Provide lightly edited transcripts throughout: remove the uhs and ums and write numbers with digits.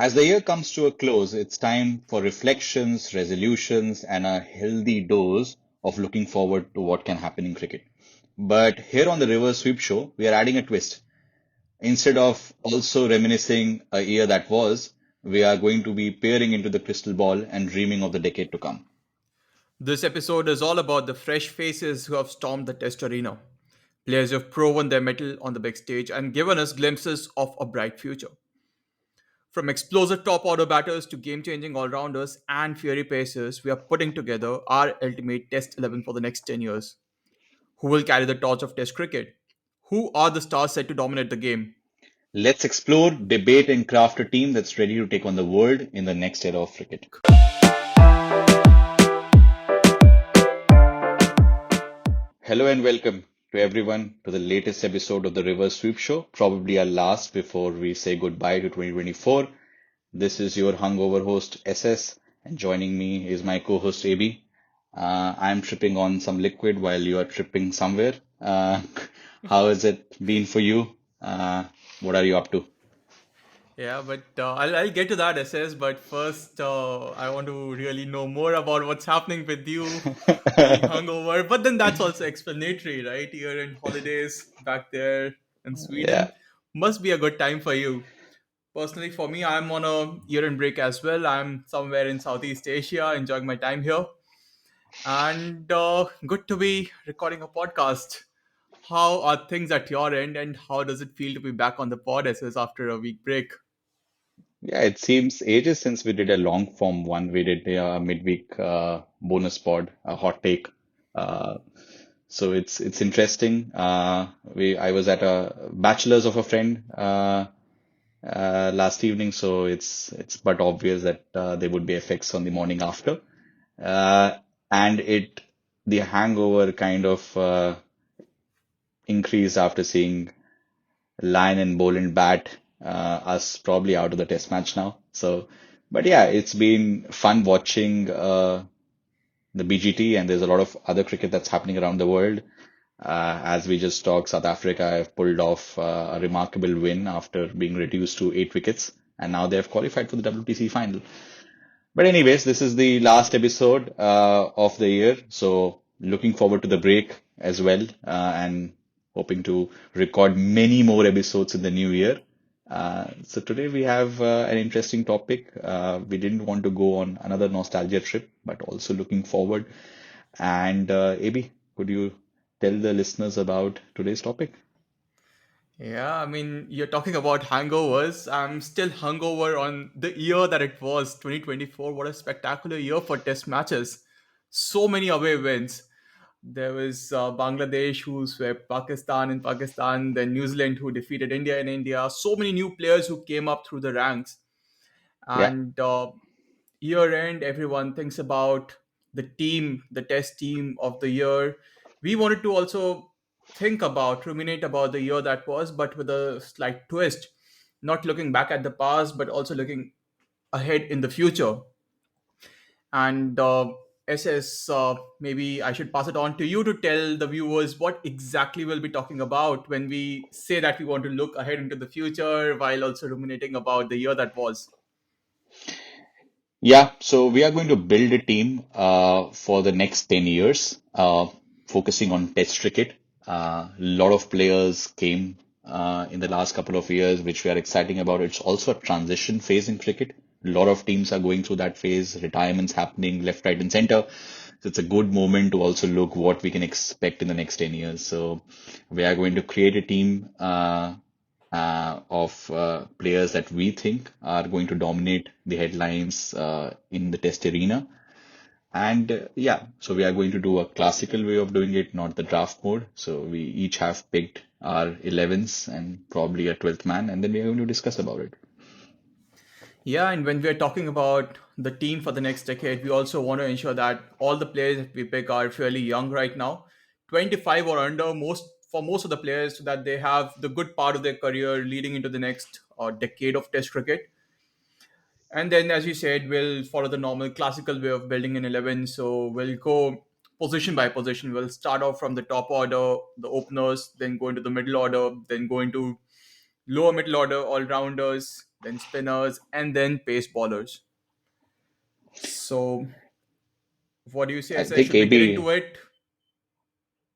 As the year comes to a close, it's time for reflections, resolutions, and a healthy dose of looking forward to what can happen in cricket. But here on the Reverse Sweep Show, we are adding a twist. Instead of also reminiscing a year that was, we are going to be peering into the crystal ball and dreaming of the decade to come. This episode is all about the fresh faces who have stormed the test arena. Players who have proven their mettle on the big stage and given us glimpses of a bright future. From explosive top order batters to game changing all rounders and fiery pacers, we are putting together our ultimate Test 11 for the next 10 years. Who will carry the torch of Test cricket? Who are the stars set to dominate the game? Let's explore, debate, and craft a team that's ready to take on the world in the next era of cricket. Hello and welcome to everyone to the latest episode of the Reverse Sweep Show, probably our last before we say goodbye to 2024. This is your hungover host SS, and joining me is my co-host AB. I'm tripping on some liquid while you are tripping somewhere. How has it been for you? What are you up to? Yeah, but I'll get to that SS. But first, I want to really know more about what's happening with you being hungover. But then that's also explanatory, right? You're in holidays back there in Yeah. Sweden. Must be a good time for you. Personally, for me, I'm on a year-end break as well. I'm somewhere in Southeast Asia, enjoying my time here, and good to be recording a podcast. How are things at your end, and how does it feel to be back on the pod SS after a week break? Yeah, it seems ages since we did a long form one. We did a midweek bonus pod, a hot take. Uh, so it's interesting. We I was at a bachelor's of a friend last evening, so it's but obvious that there would be effects on the morning after. Uh, and it the hangover kind of increased after seeing Lion and Boland bat us probably out of the test match now. So, but yeah, it's been fun watching the BGT, and there's a lot of other cricket that's happening around the world. As we just talked, South Africa have pulled off a remarkable win after being reduced to 8 wickets, and now they have qualified for the WTC final. But anyways, this is the last episode of the year, so looking forward to the break as well, and hoping to record many more episodes in the new year. So today we have an interesting topic. We didn't want to go on another nostalgia trip, but also looking forward. And AB, could you tell the listeners about today's topic? Yeah, I mean, you're talking about hangovers. I'm still hungover on the year that it was, 2024. What a spectacular year for test matches. So many away wins. There was Bangladesh who swept Pakistan in Pakistan, then New Zealand who defeated India in India. So many new players who came up through the ranks. Yeah. And year end, everyone thinks about the team, the test team of the year. We wanted to also think about, ruminate about the year that was, but with a slight twist, not looking back at the past, but also looking ahead in the future. And SS, maybe I should pass it on to you to tell the viewers what exactly we'll be talking about when we say that we want to look ahead into the future while also ruminating about the year that was. Yeah, so we are going to build a team for the next 10 years, focusing on Test cricket. A lot of players came in the last couple of years, which we are exciting about. It's also a transition phase in cricket. A lot of teams are going through that phase, retirements happening left, right, and center. So it's a good moment to also look what we can expect in the next 10 years. So we are going to create a team of players that we think are going to dominate the headlines in the test arena. And yeah, so we are going to do a classical way of doing it, not the draft mode. So we each have picked our 11s and probably a 12th man, and then we are going to discuss about it. Yeah, and when we're talking about the team for the next decade, we also want to ensure that all the players that we pick are fairly young right now, 25 or under, most of the players, so that they have the good part of their career leading into the next decade of Test cricket. And then, as you said, we'll follow the normal classical way of building an 11. So we'll go position by position. We'll start off from the top order, the openers, then go into the middle order, then go into lower middle order all rounders, then spinners, and then pace bowlers. So, what do you say, I sir? think Should we get AB into it?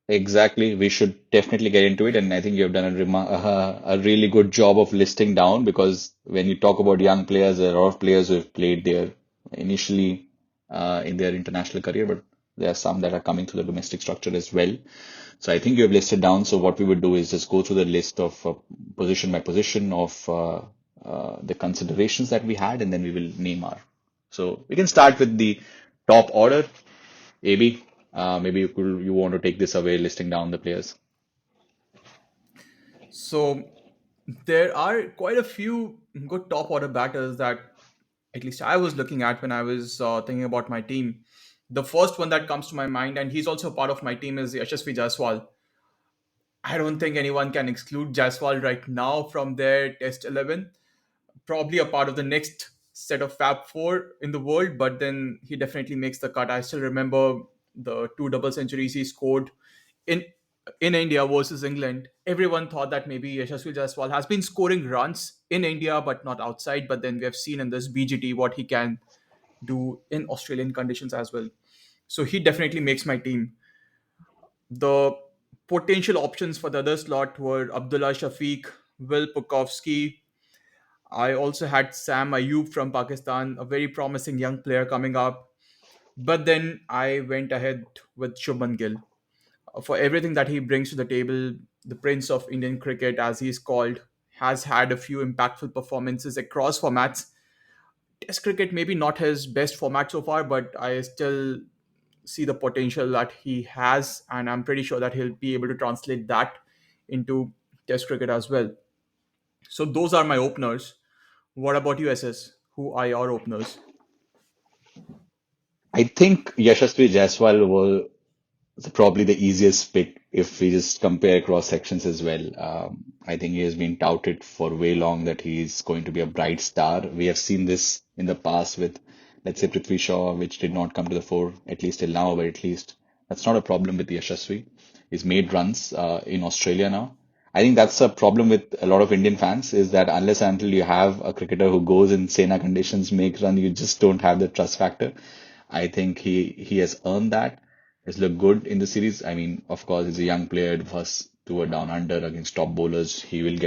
exactly. We should definitely get into it, and I think you've done a really good job of listing down because when you talk about young players, there are a lot of players who have played there initially in their international career, but there are some that are coming through the domestic structure as well. So I think you have listed down. So what we would do is just go through the list of position by position of the considerations that we had, and then we will name our. So we can start with the top order. AB, maybe you want to take this away, listing down the players. So, there are quite a few good top order batters that at least I was looking at when I was thinking about my team. The first one that comes to my mind, and he's also part of my team, is Yashasvi Jaiswal. I don't think anyone can exclude Jaiswal right now from their Test 11. Probably a part of the next set of Fab Four in the world, but then he definitely makes the cut. I still remember the two double centuries he scored in in India versus England. Everyone thought that maybe Yashasvi Jaiswal has been scoring runs in India but not outside. But then we have seen in this BGT what he can do in Australian conditions as well. So he definitely makes my team. The potential options for the other slot were Abdullah Shafiq, Will Pukovsky. I also had Sam Ayub from Pakistan, a very promising young player coming up. But then I went ahead with Shubman Gill. For everything that he brings to the table, the Prince of Indian cricket, as he's called, has had a few impactful performances across formats. Test cricket, maybe not his best format so far, but I still see the potential that he has, and I'm pretty sure that he'll be able to translate that into Test cricket as well. So those are my openers. What about you, SS? Who are your openers? I think Yashasvi Jaiswal was probably the easiest pick if we just compare across sections as well. I think he has been touted for way long that he's going to be a bright star. We have seen this in the past with, let's say, Prithvi Shaw, which did not come to the fore, at least till now, but at least that's not a problem with Yashasvi. He's made runs in Australia now. I think that's a problem with a lot of Indian fans is that unless and until you have a cricketer who goes in Sena conditions, make run, you just don't have the trust factor. I think he has earned that. He's looked good in the series. I mean, of course, he's a young player. First tour down under against top bowlers, he will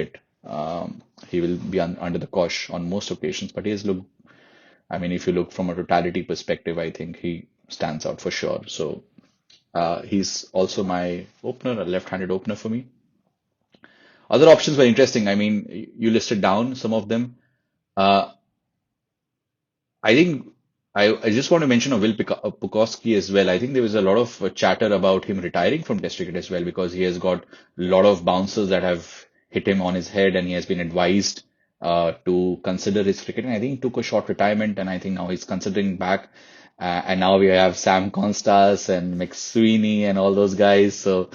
be under the cosh on most occasions. But he has looked. I mean, if you look from a totality perspective, I think he stands out for sure. So he's also my opener, a left-handed opener for me. Other options were interesting. I mean, you listed down some of them. Uh, I think I just want to mention a Pukowski as well. I think there was a lot of chatter about him retiring from Test cricket as well because he has got a lot of bouncers that have hit him on his head, and he has been advised to consider his cricketing. I think he took a short retirement, and I think now he's considering back. And now we have Sam Constas and McSweeney and all those guys. So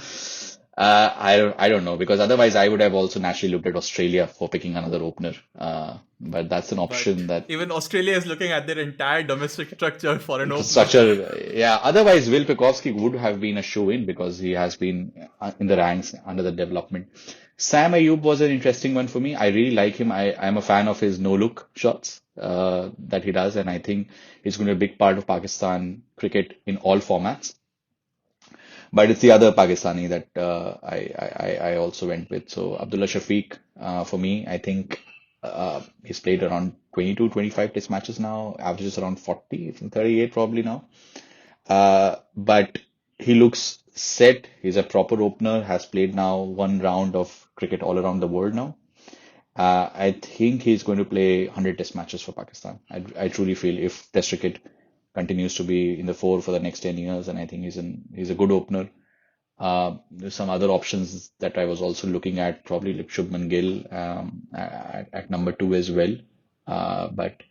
I don't know because otherwise I would have also naturally looked at Australia for picking another opener. But that's an But option that even Australia is looking at their entire domestic structure for an opener. infrastructure. Yeah, otherwise Will Pekovsky would have been a shoe-in because he has been in the ranks under the development. Sam Ayub was an interesting one for me. I really like him. I'm a fan of his no-look shots that he does, and I think he's going to be a big part of Pakistan cricket in all formats. But it's the other Pakistani that I also went with. So Abdullah Shafiq, for me, I think he's played around 22, 25 test matches now, averages around 40, I think 38 probably now. But he looks set. He's a proper opener, has played now one round of cricket all around the world now. I think he's going to play 100 test matches for Pakistan. I truly feel if test cricket continues to be in the fore for the next 10 years, and I think he's a good opener. There's some other options that I was also looking at, probably like Shubman Gill at number two as well. But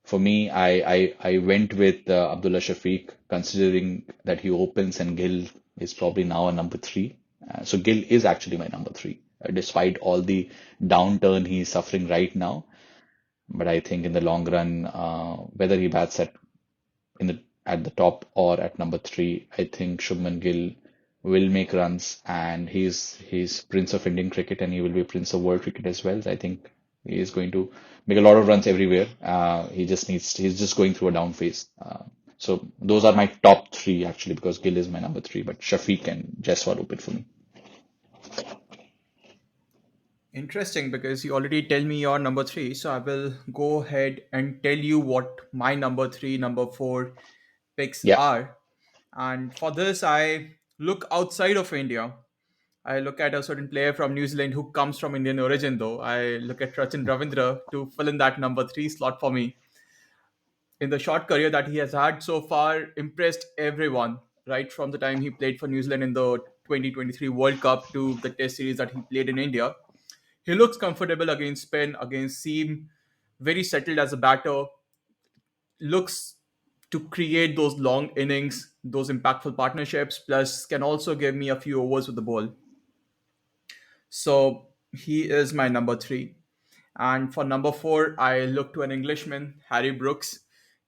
for me, I went with Abdullah Shafiq, considering that he opens and Gill is probably now a number three. So Gill is actually my number three, despite all the downturn he's suffering right now. But I think in the long run, whether he bats at the top or at number three, I think Shubman Gill will make runs, and he's Prince of Indian cricket, and he will be Prince of World cricket as well. I think He is going to make a lot of runs everywhere. He's just going through a down phase. So those are my top three actually, because Gill is my number three, but Shafiq and Jaiswal open for me. Interesting, because you already tell me your number three, so I will go ahead and tell you what my number three, number four picks Yeah. are. And for this, I look outside of India. I look at a certain player from New Zealand who comes from Indian origin, though. I look at Rachin Ravindra to fill in that number three slot for me. In the short career that he has had so far, impressed everyone, right from the time he played for New Zealand in the 2023 World Cup to the Test series that he played in India. He looks comfortable against spin, against seam, very settled as a batter, looks to create those long innings, those impactful partnerships, plus can also give me a few overs with the ball. So he is my number three. And for number four, I look to an Englishman, Harry Brooks.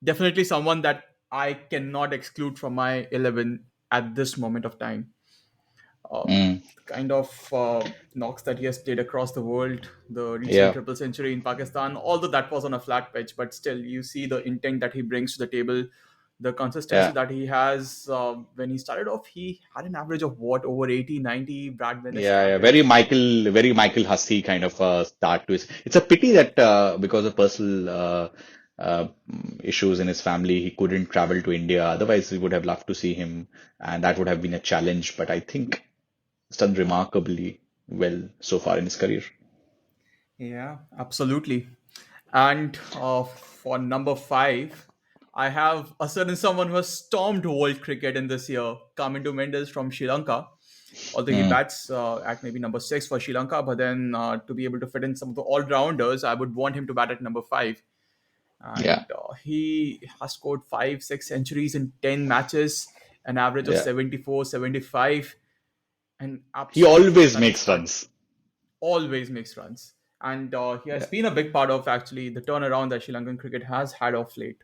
Definitely someone that I cannot exclude from my 11 at this moment of time. Mm, The kind of knocks that he has played across the world, the recent yeah. triple century in Pakistan, although that was on a flat pitch, but still, you see the intent that he brings to the table, the consistency Yeah. that he has. When he started off, he had an average of what, over 80, 90 Brad Vennish Yeah, yeah, average. Very Michael Hussey kind of start to his. It's a pity that because of personal issues in his family, he couldn't travel to India. Otherwise, we would have loved to see him, and that would have been a challenge. But I think he's done remarkably well so far in his career. Yeah, absolutely. And for number five, I have a certain someone who has stormed world cricket in this year, Kamindu Mendes from Sri Lanka. Although he Mm, bats at maybe number six for Sri Lanka, but then to be able to fit in some of the all rounders, I would want him to bat at number five. yeah, And he has scored five, six centuries in 10 matches, an average of yeah. 74, 75, and He absolutely always stunning makes start. runs. Always makes runs. And he has Yeah, been a big part of actually the turnaround that Sri Lankan cricket has had of late.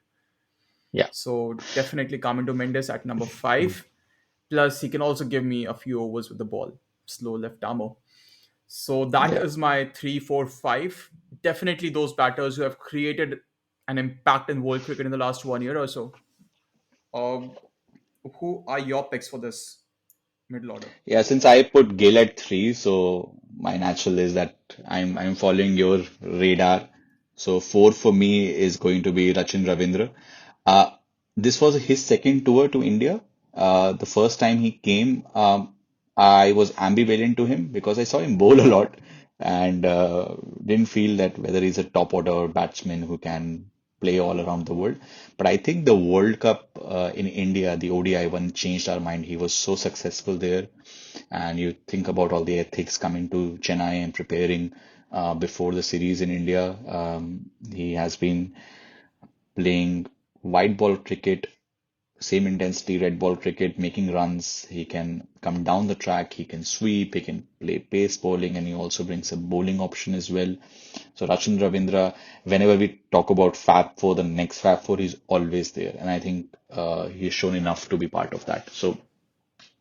yeah, So definitely Kamindu Mendes at number five. Plus, he can also give me a few overs with the ball, slow left armour. So that yeah, is my three, four, five. Definitely those batters who have created an impact in world cricket in the last 1 year or so. Uh, who are your picks for this middle order? yeah. Since I put Gill at three, so my natural is that I'm following your radar. So four for me is going to be Rachin Ravindra. Uh, this was his second tour to India. The first time he came, I was ambivalent to him because I saw him bowl a lot and didn't feel that whether he's a top order batsman who can play all around the world. But I think the World Cup in India, the ODI one, changed our mind. He was so successful there. And you think about all the ethics coming to Chennai and preparing before the series in India. He has been playing white ball cricket, same intensity, red ball cricket, making runs. He can come down the track, he can sweep, he can play pace bowling, and he also brings a bowling option as well. So Rachin Ravindra, whenever we talk about Fab Four, the next Fab Four, he's always there, and I think he's shown enough to be part of that. So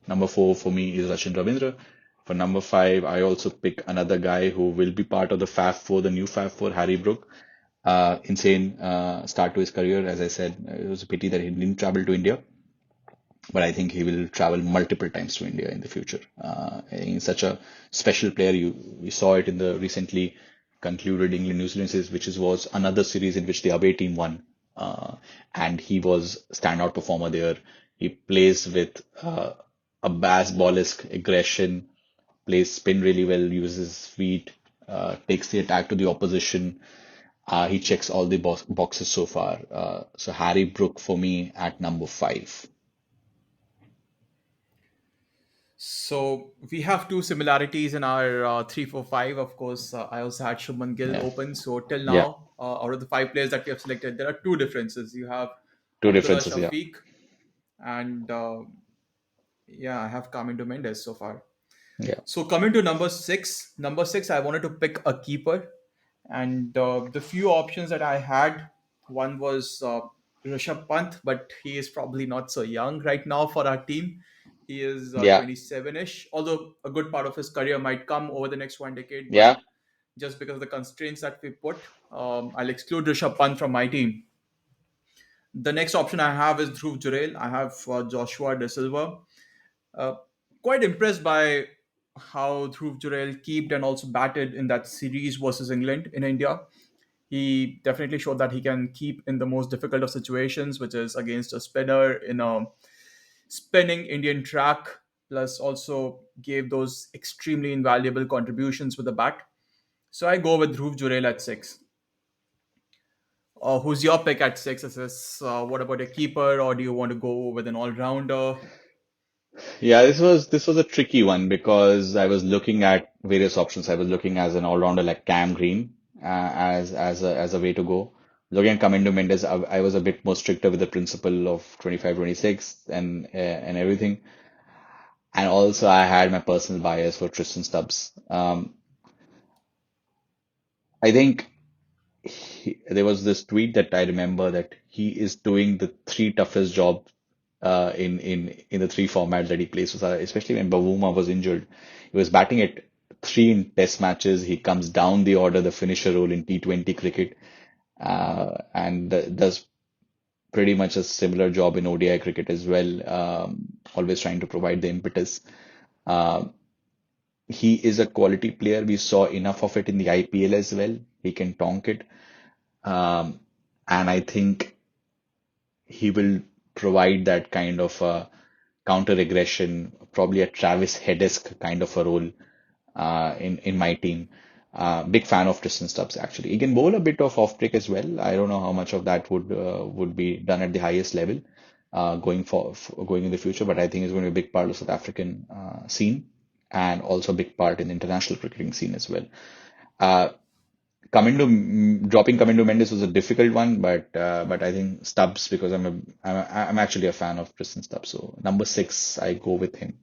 number four for me is Rachin Ravindra. For number five, I also pick another guy who will be part of the Fab Four, the new Fab Four, Harry Brook. Insane start to his career. As I said, it was a pity that he didn't travel to India, but I think he will travel multiple times to India in the future. He's such a special player. We saw it in the recently concluded England New Zealand series, was another series in which the away team won, and he was standout performer there. He plays with a baseball-esque aggression, plays spin really well, uses his feet, takes the attack to the opposition. He checks all the boxes so far. So Harry Brook for me at number five. So we have two similarities in our three, four, five. Of course, I also had Shubman Gill Yeah. open. So till Yeah. now, out of the five players that we have selected, there are two differences. You have Two Abdullah differences, yeah. Shafiq, and yeah, I have Kamindu Mendes so far. Yeah. So coming to number six, I wanted to pick a keeper, and the few options that I had, one was Rishabh Pant, but he is probably not so young right now for our team. He is Yeah. 27-ish, although a good part of his career might come over the next one decade. But Yeah. just because of the constraints that we put. I'll exclude Rishabh Pant from my team. The next option I have is Dhruv Jurel. I have Joshua De Silva. Uh, Quite impressed by how Dhruv Jurel kept and also batted in that series versus England in India. He definitely showed that he can keep in the most difficult of situations, which is against a spinner in a spinning Indian track, plus also gave those extremely invaluable contributions with the bat. So I go with Dhruv Jurel at six. Who's your pick at six? Is this, what about a keeper, or do you want to go with an all rounder? Yeah, this was a tricky one because I was looking at various options. I was looking as an all-rounder like Cam Green as a way to go. Looking at Camindo Mendes, I was a bit more stricter with the principle of 25-26 and everything. And also I had my personal bias for Tristan Stubbs. I think there was this tweet that I remember that he is doing the three toughest jobs in the three formats that he plays, so especially when Bavuma was injured. He was batting at three in Test matches. He comes down the order, the finisher role in T20 cricket, and does pretty much a similar job in ODI cricket as well. Always trying to provide the impetus. Uh, he is a quality player. We saw enough of it in the IPL as well. He can tonk it. Um, and I think he will provide that kind of counter aggression, probably a Travis Head-esque kind of a role in my team. Big fan of Tristan Stubbs actually. He can bowl a bit of off break as well. I don't know how much of that would be done at the highest level going in the future, but I think he's going to be a big part of the South African scene and also a big part in the international cricketing scene as well. Uh, dropping Kamindo Mendes was a difficult one, but I think Stubbs because I'm actually a fan of Tristan Stubbs. So number six, I go with him.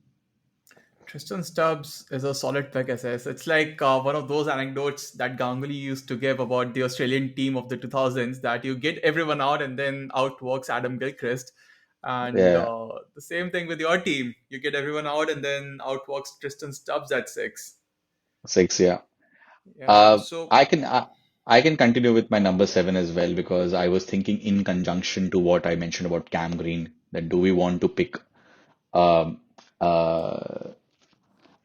Tristan Stubbs is a solid pick, SS. It's like one of those anecdotes that Ganguly used to give about the Australian team of the 2000s, that you get everyone out and then outworks Adam Gilchrist. And Yeah, the same thing with your team. You get everyone out and then outworks Tristan Stubbs at six. six. Yeah. Yeah. Uh, So I can I, I can continue with my number seven as well because I was thinking in conjunction to what I mentioned about Cam Green that do we want to pick um, uh,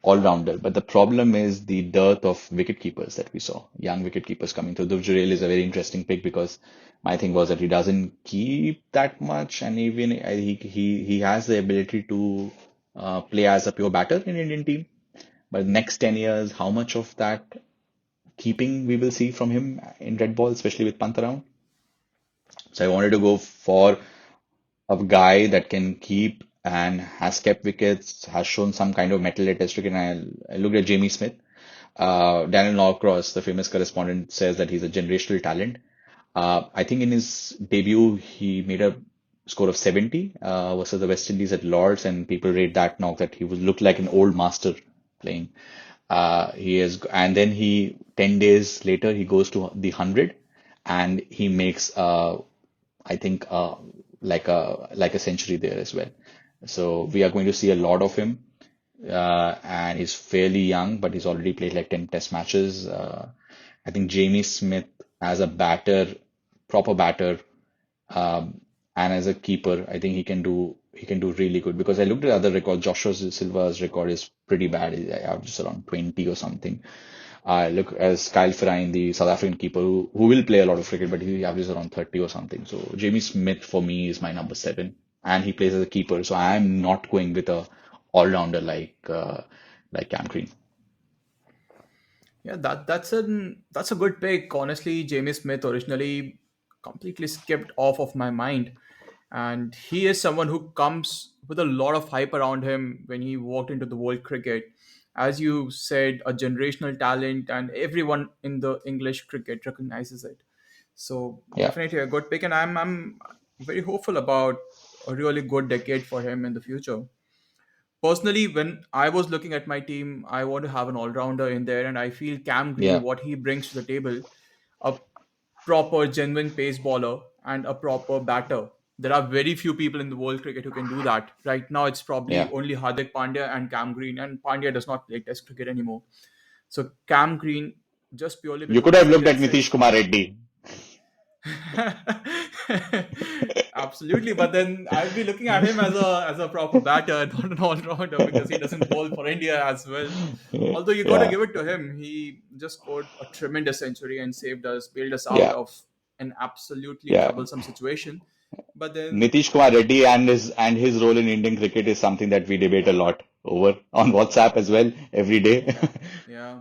all-rounder. But the problem is the dearth of wicket keepers that we saw, young wicket keepers coming through. Dhruv Jurel is a very interesting pick because my thing was that he doesn't keep that much, and even he has the ability to play as a pure batter in Indian team. But next 10 years, how much of that keeping we will see from him in red ball, especially with Pant around? So I wanted to go for a guy that can keep and has kept wickets, has shown some kind of metal at Test cricket. And I looked at Jamie Smith. Daniel Norcross, the famous correspondent, says that he's a generational talent. I think in his debut, he made a score of 70 versus the West Indies at Lords, and people rate that knock that he would look like an old master playing. He is, and then 10 days later, he goes to the 100 and he makes, I think, like a century there as well. So we are going to see a lot of him and he's fairly young, but he's already played like 10 test matches. I think Jamie Smith as a batter, proper batter, and as a keeper, I think he can do really good because I looked at other records. Joshua Silva's record is pretty bad. He averages around 20 or something. Look as Kyle Ferrine, the South African keeper, who will play a lot of cricket, but he averages around 30 or something. So Jamie Smith for me is my number seven, and he plays as a keeper. So I am not going with a all-rounder like Cam Green. yeah, that's a good pick. Honestly, Jamie Smith originally completely skipped off of my mind, and he is someone who comes with a lot of hype around him when he walked into the world cricket. As you said, a generational talent, and everyone in the English cricket recognizes it. So Yeah, definitely a good pick, and I'm very hopeful about a really good decade for him in the future. Personally, when I was looking at my team, I want to have an all-rounder in there, and I feel Cam Green, yeah, what he brings to the table, a proper, genuine pace bowler and a proper batter. There are very few people in the world cricket who can do that. Right now, it's probably yeah, only Hardik Pandya and Cam Green, and Pandya does not play Test cricket anymore. So Cam Green just purely You because could of the have speed looked at and Nitish six. Kumar Reddy. Absolutely, but then I'll be looking at him as a proper batter, not an all-rounder, because he doesn't bowl for India as well. Although you got to Yeah, give it to him, he just scored a tremendous century and saved us, bailed us out yeah, of an absolutely yeah. troublesome situation. But then, Nitish Kumar Reddy and his role in Indian cricket is something that we debate a lot over on WhatsApp as well every day. yeah,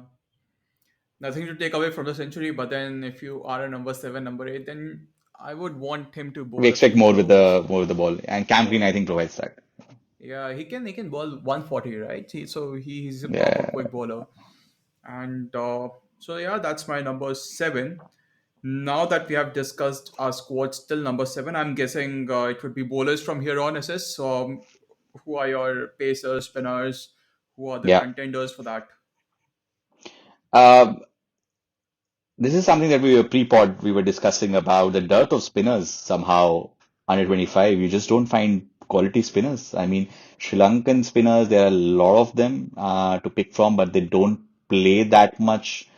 nothing to take away from the century. But then, if you are a number seven, number eight, then I would want him to We bowl a expect few more with more the ball, and Cam Green more. I think provides that. Yeah, he can bowl 140, right? He's a proper Yeah, quick bowler. And so yeah, that's my number seven. Now that we have discussed our squads till number seven, I'm guessing it would be bowlers from here on. SS. Who are your pacers, spinners? Who are the yeah. contenders for that? Uh, This is something that we were discussing about the dearth of spinners somehow under 25. You just don't find quality spinners. I mean, Sri Lankan spinners, there are a lot of them to pick from, but they don't play that much.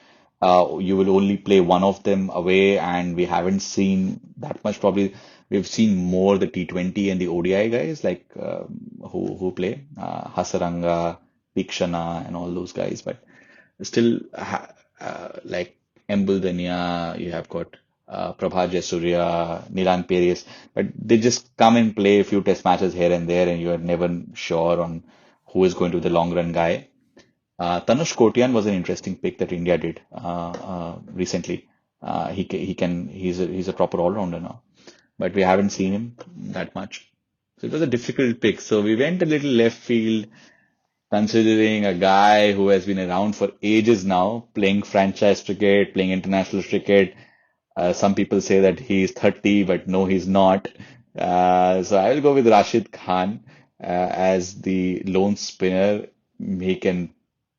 You will only play one of them away, and we haven't seen that much. Probably we've seen more the T20 and the ODI guys like who play Hasaranga, Pikshana, and all those guys, but still like Embul Dania, you have got Prabha Jayasuriya, Nilan Perez, but they just come and play a few test matches here and there, and you are never sure on who is going to be the long run guy. Tanush Kotian was an interesting pick that India did recently. He's a proper all rounder now, but we haven't seen him that much. So it was a difficult pick. So we went a little left field, considering a guy who has been around for ages now, playing franchise cricket, playing international cricket. Some people say that he's 30, but no, he's not. So I will go with Rashid Khan as the lone spinner. He can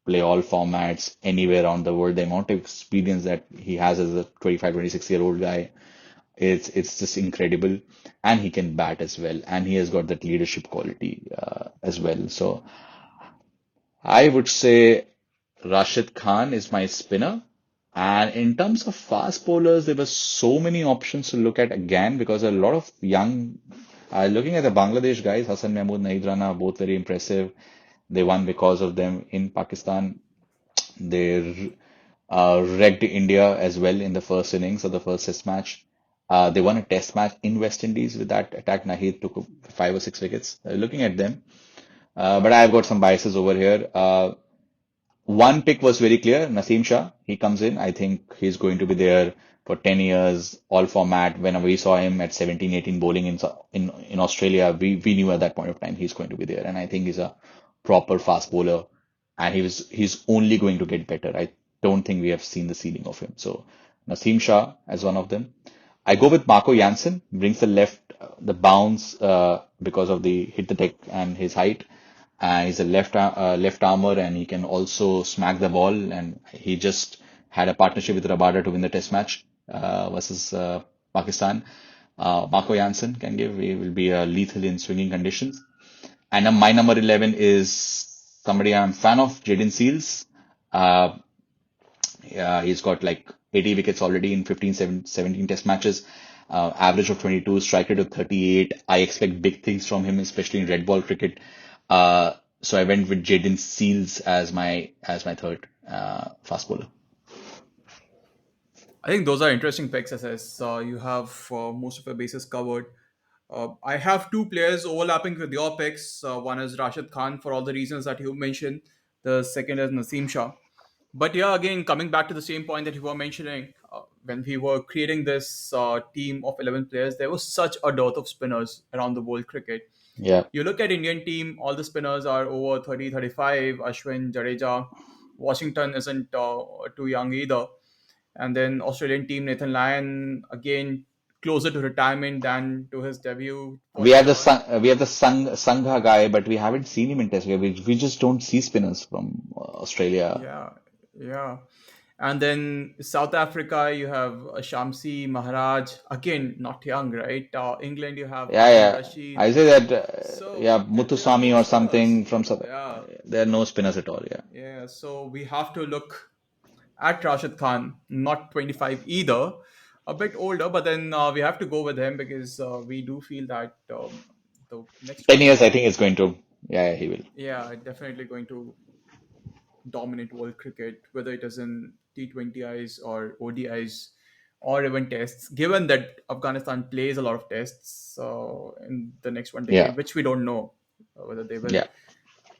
play all formats anywhere around the world. The amount of experience that he has as a 25, 26-year-old guy, it's just incredible. And he can bat as well. And he has got that leadership quality as well. So I would say Rashid Khan is my spinner. And in terms of fast bowlers, there were so many options to look at again because a lot of young, looking at the Bangladesh guys, Hassan Mahmood, Naeed Rana, both very impressive. They won because of them in Pakistan. They wrecked India as well in the first innings of the first test match. They won a test match in West Indies with that attack. Naheed took 5 or 6 wickets. Looking at them. But I've got some biases over here. One pick was very clear, Naseem Shah. He comes in. I think he's going to be there for 10 years, all format. When we saw him at 17, 18 bowling in Australia, we knew at that point of time he's going to be there. And I think he's a proper fast bowler. And he's only going to get better. I don't think we have seen the ceiling of him. So Naseem Shah as one of them. I go with Marco Jansen, brings the bounce because of the hit the deck and his height. He's a left armer and he can also smack the ball. And he just had a partnership with Rabada to win the Test match versus Pakistan. Marco Jansen he will be lethal in swinging conditions. And my number 11 is somebody I'm a fan of, Jaden Seals. Uh, yeah, he's got like 80 wickets already in 15, 17 test matches. Average of 22, strike rate of 38. I expect big things from him, especially in red ball cricket. So I went with Jaden Seals as my third fast bowler. I think those are interesting picks. As you have most of your bases covered. I have two players overlapping with your picks. One is Rashid Khan for all the reasons that you mentioned. The second is Naseem Shah. But yeah, again, coming back to the same point that you were mentioning, when we were creating this team of 11 players, there was such a dearth of spinners around the world cricket. Yeah, You look at Indian team, all the spinners are over 30, 35. Ashwin, Jadeja. Washington isn't too young either. And then Australian team, Nathan Lyon, again, closer to retirement than to his debut, we have 40 the odd. Sangha guy, but we haven't seen him in Test cricket. We just don't see spinners from Australia. Yeah, yeah. And then South Africa, you have Shamsi Maharaj, again, not young, right? England, you have Yeah, Adil yeah. Rashid. I say that, So yeah, there are Muthuswamy no or spinners. something from South. Yeah, There are no spinners at all. Yeah. yeah. So we have to look at Rashid Khan, not 25 either, a bit older, but then we have to go with him because we do feel that the next 10 1 years, I year, think it's going to, yeah, he will. yeah, definitely going to dominate world cricket, whether it is in T20Is or ODIs or even tests. Given that Afghanistan plays a lot of tests in the next one Yeah, decade, which we don't know whether they will. yeah,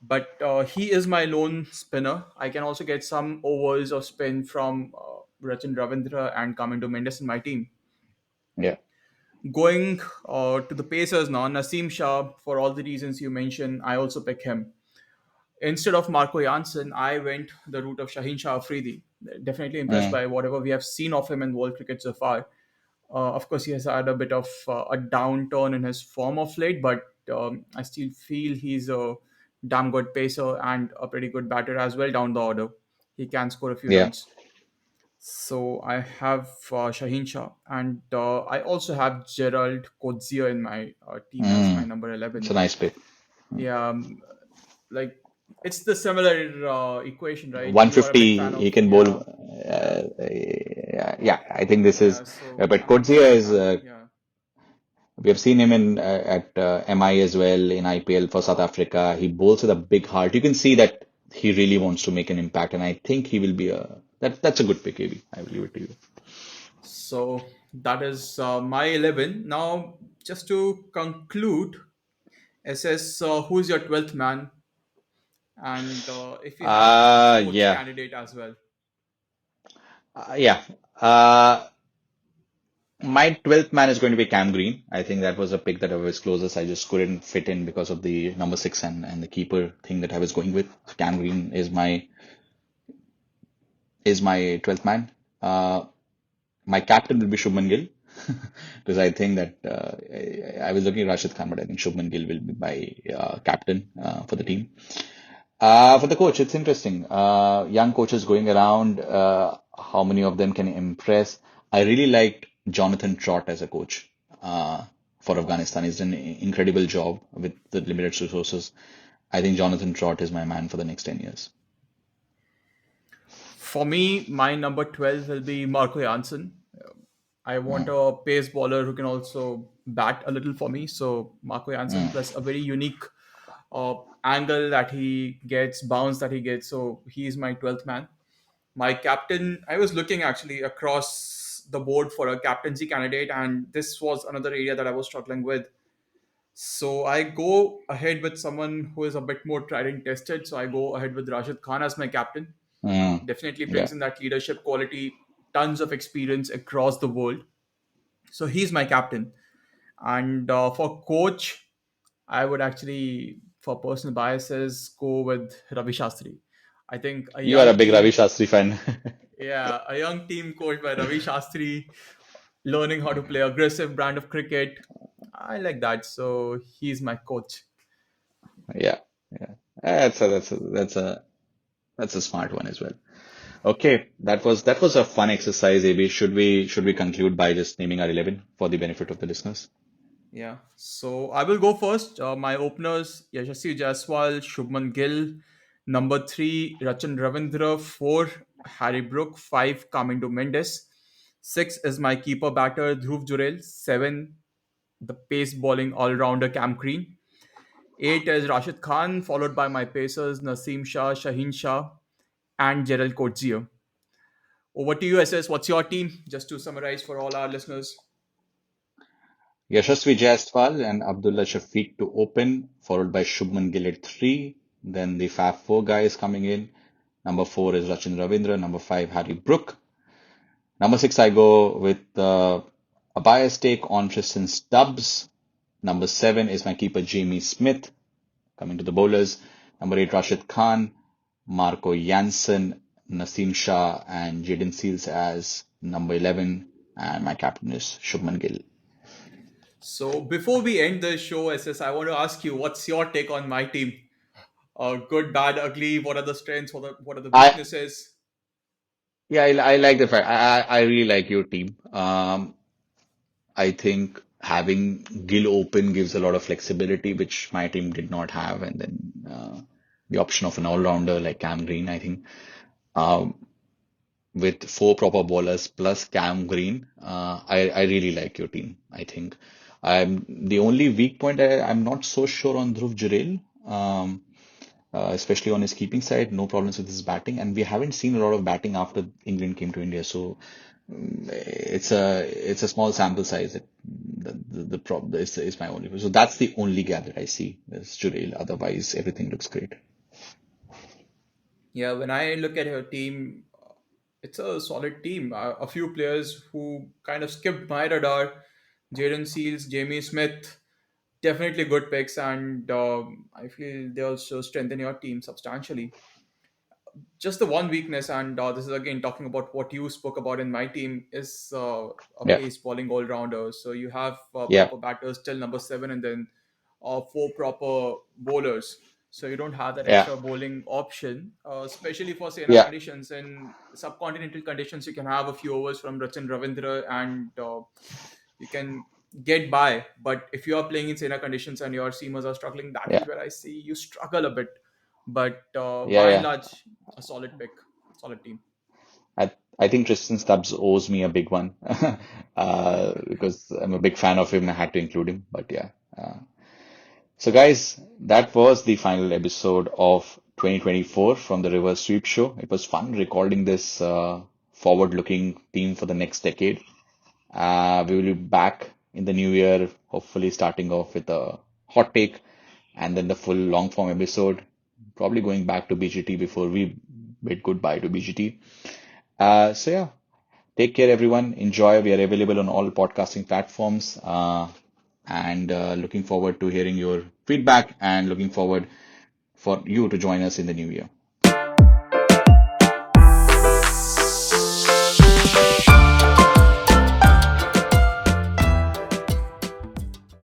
But he is my lone spinner. I can also get some overs of spin from Rachin Ravindra and Kamindo Mendes in my team. yeah. Going to the Pacers now, Naseem Shah, for all the reasons you mentioned, I also pick him. Instead of Marco Janssen, I went the route of Shaheen Shah Afridi. Definitely impressed Mm, by whatever we have seen of him in world cricket so far. Of course, he has had a bit of a downturn in his form of late, but I still feel he's a damn good pacer and a pretty good batter as well down the order. He can score a few yeah. runs. So I have Shaheen Shah, and I also have Gerald Coetzee in my team as my Mm, number it's 11. a nice pick. Yeah, like it's the similar equation, right? You are a big fan 150, of, he can bowl. yeah, yeah, Yeah, yeah, I think this is, yeah. So but I'm also a Coetzee big is, fan. Yeah. we have seen him in at MI as well in IPL for South Africa. He bowls with a big heart. You can see that he really wants to make an impact, and I think he will be that's a good pick, AB. I will leave it to you. So that is my 11. Now, just to conclude, it says who's your 12th man, and if you have a coach Yeah, candidate as well. yeah. Uh, my 12th man is going to be Cam Green. I think that was a pick that I was closest. I just couldn't fit in because of the number six and the keeper thing that I was going with. Cam Green is my 12th man. My captain will be Shubman Gill because I think that I was looking at Rashid Khan, but I think Shubman Gill will be my captain for the team. For the coach, it's interesting. Young coaches going around, how many of them can impress? I really liked Jonathan Trott as a coach for Afghanistan. He's done an incredible job with the limited resources. I think Jonathan Trott is my man for the next 10 years. For me, my number 12 will be Marco Janssen. I want Mm, a pace bowler who can also bat a little for me. So Marco Janssen mm, plus a very unique uh, angle that he gets, bounce that he gets. So he is my 12th man. My captain, I was looking actually across the board for a captaincy candidate, and this was another area that I was struggling with. So I go ahead with someone who is a bit more tried and tested. So I go ahead with Rashid Khan as my captain. mm. Definitely Yeah, brings in that leadership quality, tons of experience across the world. So he's my captain. And for coach, I would actually, for personal biases, go with Ravi Shastri. I think a you are a young big Ravi team, Shastri fan. yeah, a young team coached by Ravi Shastri, learning how to play aggressive brand of cricket. I like that. So he's my coach. Yeah, yeah. That's a smart one as well. Okay, that was a fun exercise, AB. Should we conclude by just naming our 11 for the benefit of the listeners? Yeah. So I will go first. My openers: Yashasvi Jaiswal, Shubman Gill. Number three, Rachan Ravindra. Four, Harry Brook. Five, Kamindo Mendes. Six is my keeper batter, Dhruv Jurel. Seven, the pace bowling all rounder Cam Green. Eight is Rashid Khan, followed by my pacers Naseem Shah, Shaheen Shah, and Gerald Coetzee. Over to you, SS. What's your team? Just to summarize for all our listeners. Yashasvi Jaiswal and Abdullah Shafiq to open, followed by Shubman Gill at three. Then the Fab Four guys coming in. Number four is Rachin Ravindra. Number five, Harry Brook. Number six, I go with a biased take on Tristan Stubbs. Number seven is my keeper, Jamie Smith. Coming to the bowlers, number eight, Rashid Khan, Marco Janssen, Naseem Shah, and Jaden Seals as number 11. And my captain is Shubman Gill. So before we end the show, SS, I want to ask you, what's your take on my team? Good, bad, ugly. What are the strengths? What are the I weaknesses? Yeah, I like the fact. I really like your team. I think having Gill open gives a lot of flexibility, which my team did not have, and then the option of an all-rounder like Cam Green, I think. Um, with four proper bowlers plus Cam Green. I really like your team. I think the only weak point I'm not so sure on Dhruv Jurel, especially on his keeping side. No problems with his batting, and we haven't seen a lot of batting after England came to India. So it's a small sample size. The problem is my only. So that's the only gap that I see is Jurel. Otherwise, everything looks great. Yeah, when I look at her team, it's a solid team. A few players who kind of skipped my radar: Jaden Seals, Jamie Smith, definitely good picks, and I feel they also strengthen your team substantially. Just the one weakness, and this is again talking about what you spoke about in my team, is a Yeah, pace bowling all rounder. So you have yeah, proper batters till number seven, and then four proper bowlers. So you don't have that yeah, extra bowling option, especially for Sena yeah, conditions. In subcontinental conditions, you can have a few overs from Rachin Ravindra, and you can get by. But if you are playing in Sena conditions and your seamers are struggling, that yeah, is where I see you struggle a bit. But yeah, by and yeah. large, a solid pick, solid team. I think Tristan Stubbs owes me a big one because I'm a big fan of him and I had to include him. But yeah. So guys, that was the final episode of 2024 from the Reverse Sweep Show. It was fun recording this forward-looking team for the next decade. We will be back in the new year, hopefully starting off with a hot take and then the full long form episode, probably going back to BGT before we bid goodbye to BGT. So yeah, take care, everyone. Enjoy. We are available on all podcasting platforms. And looking forward to hearing your feedback and looking forward for you to join us in the new year.